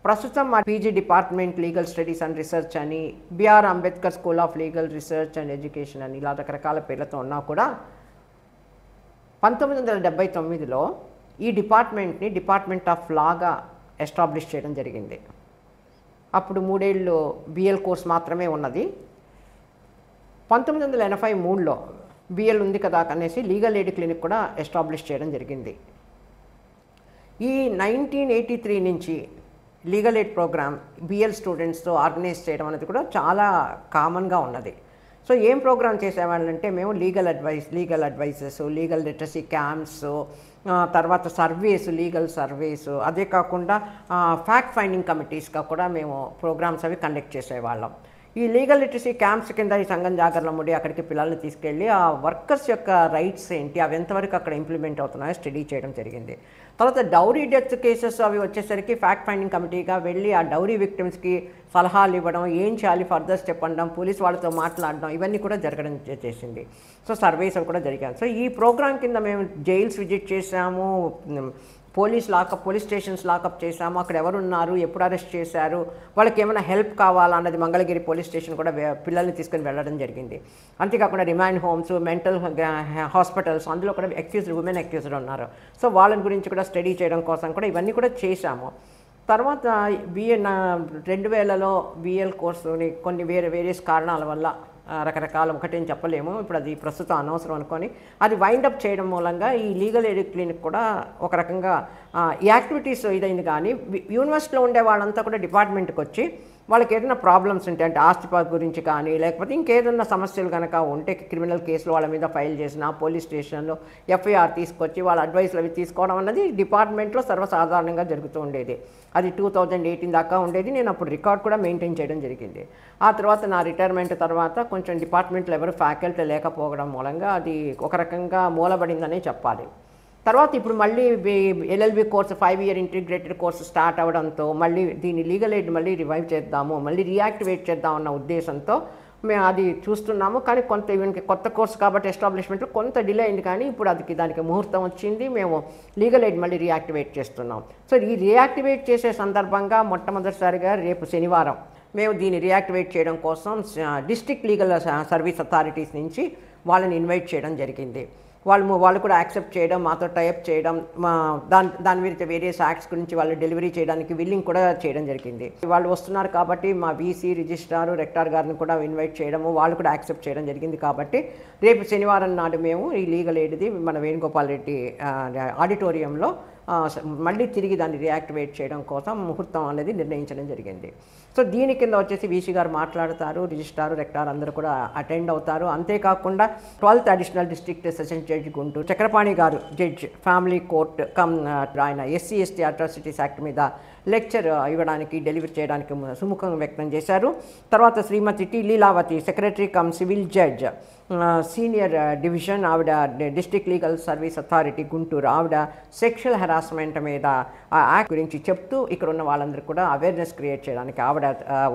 ప్రస్తుతం మా PG department legal studies and research అని, BR Ambedkar school of legal research and education అని ఇలా రకరకాల పేర్లతో ఉన్నా కూడా 1979లో ఈ డిపార్ట్మెంట్ని డిపార్ట్మెంట్ ఆఫ్ లాగా ఎస్టాబ్లిష్ చేయడం జరిగింది. అప్పుడు 3 ఏళ్ళు బిఎల్ కోర్స్ మాత్రమే ఉన్నది. 1983లో బిఎల్ ఉంది కదా అనేసి లీగల్ ఎయిడ్ క్లినిక్ కూడా ఎస్టాబ్లిష్ చేయడం జరిగింది. ఈ 1983 నుంచి లీగల్ ఎయిడ్ ప్రోగ్రామ్ బిఎల్ స్టూడెంట్స్తో ఆర్గనైజ్ చేయడం అనేది కూడా చాలా కామన్గా ఉన్నది. సో ఏం ప్రోగ్రామ్ చేసేవాళ్ళంటే మేము legal advices, legal literacy camps, తర్వాత సర్వేస్, లీగల్ సర్వేస్, అదే కాకుండా ఫ్యాక్ట్ ఫైండింగ్ కమిటీస్గా కూడా మేము ప్రోగ్రామ్స్ అవి కండక్ట్ చేసేవాళ్ళం. ఈ లీగల్ లిటరసీ క్యాంప్స్ కింద ఈ సంఘం జాగరణలో ముడి అక్కడికి పిల్లల్ని తీసుకెళ్ళి ఆ వర్కర్స్ యొక్క రైట్స్ ఏంటి, అవి ఎంతవరకు అక్కడ ఇంప్లిమెంట్ అవుతున్నాయో స్టడీ చేయడం జరిగింది. తర్వాత డౌరీ డెత్ కేసెస్ అవి వచ్చేసరికి ఫ్యాక్ట్ ఫైండింగ్ కమిటీగా వెళ్ళి ఆ డౌరీ విక్టిమ్స్కి సలహాలు ఇవ్వడం, ఏం చేయాలి ఫర్దర్ స్టెప్ అనడం, పోలీస్ వాళ్ళతో మాట్లాడడం, ఇవన్నీ కూడా జరగడం చేసింది. సో సర్వేస్ అవి కూడా జరిగాయి. సో ఈ ప్రోగ్రామ్ కింద మేము జైల్స్ విజిట్ చేసాము, పోలీస్ స్టేషన్స్ లాకప్ చేశాము, అక్కడ ఎవరున్నారు, ఎప్పుడు అరెస్ట్ చేశారు, వాళ్ళకి ఏమైనా హెల్ప్ కావాలా అన్నది మంగళగిరి పోలీస్ స్టేషన్ కూడా పిల్లల్ని తీసుకుని వెళ్ళడం జరిగింది. అంతేకాకుండా రిమాండ్ హోమ్స్, మెంటల్ హాస్పిటల్స్, అందులో కూడా ఉమెన్ అక్యూజ్డ్ ఉన్నారు. సో వాళ్ళని గురించి కూడా స్టడీ చేయడం కోసం కూడా ఇవన్నీ కూడా చేశాము. తర్వాత 2000లో బిఎల్ కోర్సుని కొన్ని వేరియస్ కారణాల వల్ల రకరకాల ఒకటేం చెప్పలేము, ఇప్పుడు అది ప్రస్తుతం అనవసరం అనుకొని అది వైండప్ చేయడం మూలంగా ఈ లీగల్ ఎయిడ్ క్లినిక్ కూడా ఒక రకంగా ఈ యాక్టివిటీస్ ఇదైంది. కానీ యూనివర్సిటీలో ఉండే వాళ్ళంతా కూడా డిపార్ట్మెంట్కి వచ్చి వాళ్ళకి ఏదైనా ప్రాబ్లమ్స్ ఉంటే, అంటే ఆస్తి గురించి కానీ లేకపోతే ఇంకేదైనా సమస్యలు కనుక ఉంటే, క్రిమినల్ కేసులు వాళ్ళ మీద ఫైల్ చేసిన పోలీస్ స్టేషన్లో ఎఫ్ఐఆర్ తీసుకొచ్చి వాళ్ళ అడ్వైస్లు అవి తీసుకోవడం అన్నది డిపార్ట్మెంట్లో సర్వసాధారణంగా జరుగుతూ ఉండేది. అది 2018 దాకా ఉండేది. నేను అప్పుడు రికార్డ్ కూడా మెయింటైన్ చేయడం జరిగింది. ఆ తర్వాత నా రిటైర్మెంట్ తర్వాత కొంచెం డిపార్ట్మెంట్లో ఎవరు ఫ్యాకల్టీ లేకపోవడం మూలంగా అది ఒక రకంగా మూలబడిందనే చెప్పాలి. తర్వాత ఇప్పుడు మళ్ళీ LLB course 5 year integrated course start అవ్వడంతో మళ్ళీ దీన్ని లీగల్ ఎయిడ్ మళ్ళీ రివైవ్ చేద్దాము, మళ్ళీ రియాక్టివేట్ చేద్దామన్న ఉద్దేశంతో మేము అది చూస్తున్నాము. కానీ కొంత ఈవెన్కి కొత్త కోర్సు కాబట్టి ఎస్టాబ్లిష్మెంట్లో కొంత డిలే అయింది. కానీ ఇప్పుడు దానికి ముహూర్తం వచ్చింది, మేము లీగల్ ఎయిడ్ మళ్ళీ రియాక్టివేట్ చేస్తున్నాం. సో ఈ రియాక్టివేట్ చేసే సందర్భంగా మొట్టమొదటిసారిగా రేపు శనివారం మేము దీన్ని రియాక్టివేట్ చేయడం కోసం డిస్ట్రిక్ట్ లీగల్ సర్వీస్ అథారిటీస్ నుంచి వాళ్ళని ఇన్వైట్ చేయడం జరిగింది. వాళ్ళు కూడా యాక్సెప్ట్ చేయడం, మాతో టైప్ చేయడం, దాని మీద వేరియస్ యాక్ట్స్ గురించి వాళ్ళు డెలివరీ చేయడానికి విల్లింగ్ కూడా చేయడం జరిగింది. వాళ్ళు వస్తున్నారు కాబట్టి మా వీసీ, రిజిస్ట్రార్, రెక్టార్ గారిని కూడా ఇన్వైట్ చేయడము, వాళ్ళు కూడా యాక్సెప్ట్ చేయడం జరిగింది. కాబట్టి రేపు శనివారం నాడు మేము ఈ లీగల్ ఎయిడ్ది మన వేణుగోపాల్ రెడ్డి ఆడిటోరియంలో మళ్ళీ తిరిగి దాన్ని రియాక్టివేట్ చేయడం కోసం ముహూర్తం అనేది నిర్ణయించడం జరిగింది. సో దీని కింద వచ్చేసి వీసీ గారు మాట్లాడతారు, రిజిస్ట్రార్, రెక్టార్ అందరూ కూడా అటెండ్ అవుతారు. అంతేకాకుండా 12th additional district session judge Guntur Chakrapani గారు, జడ్జ్, ఫ్యామిలీ కోర్ట్ ఆయన SC/ST అట్రాసిటీస్ యాక్ట్ మీద లెక్చర్ ఇవ్వడానికి, డెలివరీ చేయడానికి సుముఖం వ్యక్తం చేశారు. తర్వాత Shrimati T Leelavathi, secretary civil judge, senior division, ఆవిడ district legal service authority Guntur, ఆవిడ సెక్షువల్ హెరాస్మెంట్ మీద ఆ యాక్ట్ గురించి చెప్తూ ఇక్కడ ఉన్న వాళ్ళందరికీ కూడా అవేర్నెస్ క్రియేట్ చేయడానికి ఆవిడ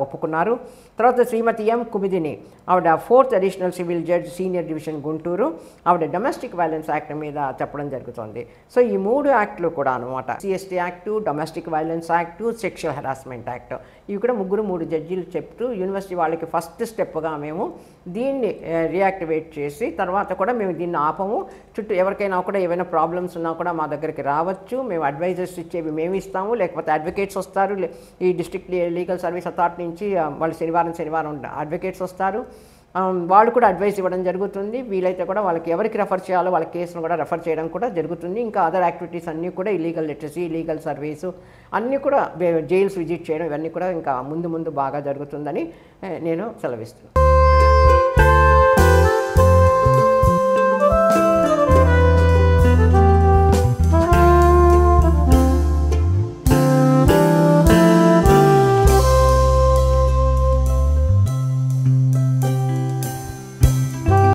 ఒప్పుకున్నారు. తర్వాత శ్రీమతి ఎం కుమిదిని, ఆవిడ 4th additional civil judge, senior division Guntur, ఆవిడ డొమెస్టిక్ వైలెన్స్ యాక్ట్ మీద చెప్పడం జరుగుతుంది. సో ఈ 3 యాక్ట్లు కూడా అనమాట, CST act, domestic violence act, sexual harassment act, ఇవి కూడా 3 జడ్జీలు చెప్తూ యూనివర్సిటీ వాళ్ళకి ఫస్ట్ స్టెప్గా మేము దీన్ని రియాక్టివేట్ చేసి తర్వాత కూడా మేము దీన్ని ఆపము, చుట్టూ ఎవరికైనా కూడా ఏమైనా ప్రాబ్లమ్స్ ఉన్నా కూడా మా దగ్గరికి రావచ్చు, మేము అడ్వైజర్స్ ఇచ్చేవి మేము ఇస్తాము, లేకపోతే అడ్వకేట్స్ వస్తారు. ఈ డిస్ట్రిక్ట్ లీగల్ సర్వీస్ అథారిటీ నుంచి వాళ్ళు శనివారం అడ్వకేట్స్ వస్తారు, వాళ్ళు కూడా అడ్వైస్ ఇవ్వడం జరుగుతుంది. వీలైతే కూడా వాళ్ళకి ఎవరికి రెఫర్ చేయాలో వాళ్ళ కేసును కూడా రెఫర్ చేయడం కూడా జరుగుతుంది. ఇంకా అదర్ యాక్టివిటీస్ అన్నీ కూడా ఈ లీగల్ లిటరసీ, లీగల్ సర్వీసు అన్నీ కూడా జైల్స్ విజిట్ చేయడం, ఇవన్నీ కూడా ఇంకా ముందు బాగా జరుగుతుందని నేను సెలవిస్తున్నాను.